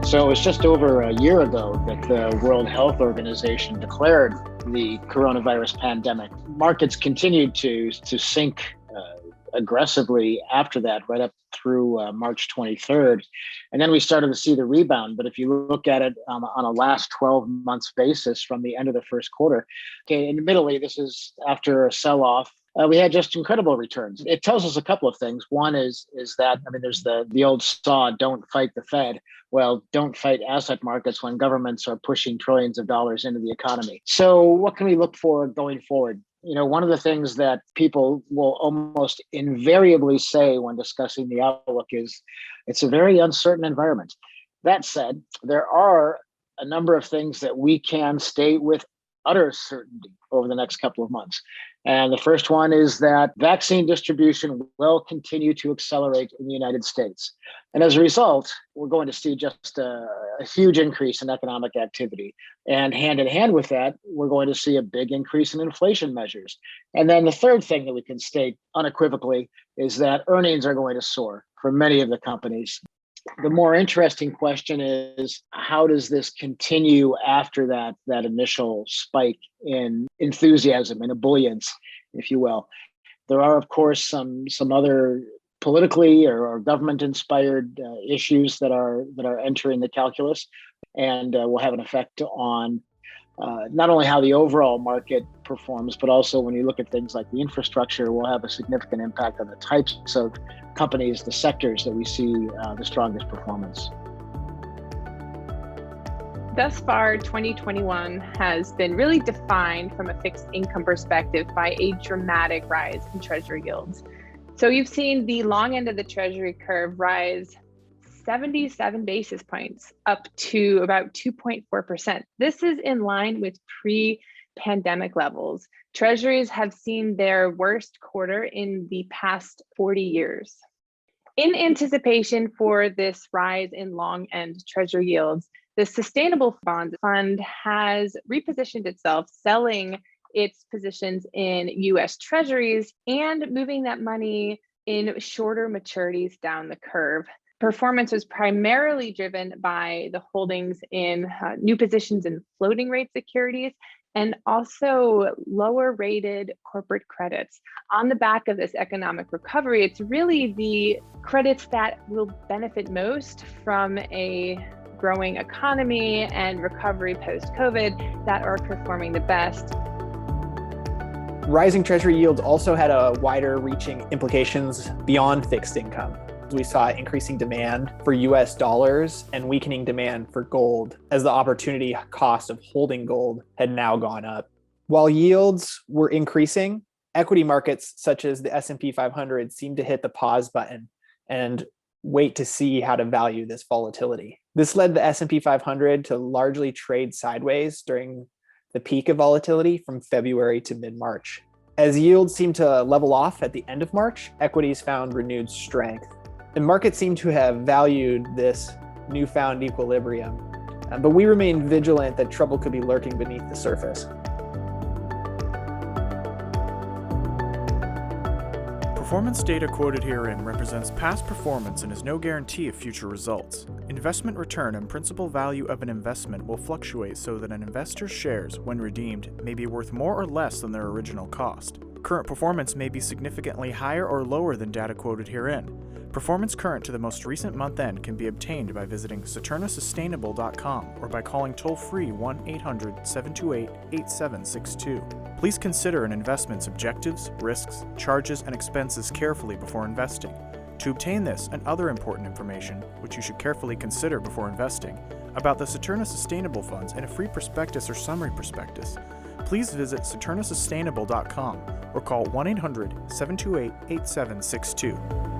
So it was just over a year ago that the World Health Organization declared the coronavirus pandemic. Markets continued to sink aggressively after that, right up through March 23rd. And then we started to see the rebound. But if you look at it on a last 12 months basis from the end of the first quarter, okay, admittedly, this is after a sell-off. We had just incredible returns. It tells us a couple of things. One is that, I mean, there's the old saw, don't fight the Fed. Well, don't fight asset markets when governments are pushing trillions of dollars into the economy. So what can we look for going forward? One of the things that people will almost invariably say when discussing the outlook is it's a very uncertain environment. That said, there are a number of things that we can state with utter certainty over the next couple of months. And the first one is that vaccine distribution will continue to accelerate in the United States. And as a result, we're going to see just a huge increase in economic activity. And hand in hand with that, we're going to see a big increase in inflation measures. And then the third thing that we can state unequivocally is that earnings are going to soar for many of the companies. The more interesting question is, how does this continue after that initial spike in enthusiasm and ebullience, if you will? There are, of course, some other politically or government-inspired issues that are entering the calculus, and will have an effect on not only how the overall market performs, but also when you look at things like the infrastructure, will have a significant impact on the types of companies, the sectors that we see the strongest performance. Thus far, 2021 has been really defined from a fixed income perspective by a dramatic rise in treasury yields. So you've seen the long end of the treasury curve rise 77 basis points up to about 2.4%. This is in line with pre-pandemic levels. Treasuries have seen their worst quarter in the past 40 years. In anticipation for this rise in long end treasury yields, the Sustainable Bond Fund has repositioned itself, selling its positions in US Treasuries and moving that money in shorter maturities down the curve. Performance was primarily driven by the holdings in new positions in floating rate securities and also lower rated corporate credits. On the back of this economic recovery, it's really the credits that will benefit most from a growing economy and recovery post-COVID that are performing the best. Rising treasury yields also had a wider reaching implications beyond fixed income. We saw increasing demand for US dollars and weakening demand for gold as the opportunity cost of holding gold had now gone up. While yields were increasing, equity markets such as the S&P 500 seemed to hit the pause button and wait to see how to value this volatility. This led the S&P 500 to largely trade sideways during the peak of volatility from February to mid-March. As yields seemed to level off at the end of March, equities found renewed strength. And markets seem to have valued this newfound equilibrium, but we remain vigilant that trouble could be lurking beneath the surface. Performance data quoted herein represents past performance and is no guarantee of future results. Investment return and principal value of an investment will fluctuate so that an investor's shares, when redeemed, may be worth more or less than their original cost. Current performance may be significantly higher or lower than data quoted herein. Performance current to the most recent month end can be obtained by visiting SaturnaSustainable.com or by calling toll-free 1-800-728-8762. Please consider an investment's objectives, risks, charges, and expenses carefully before investing. To obtain this and other important information, which you should carefully consider before investing, about the Saturna Sustainable Funds and a free prospectus or summary prospectus, please visit SaturnaSustainable.com or call 1-800-728-8762.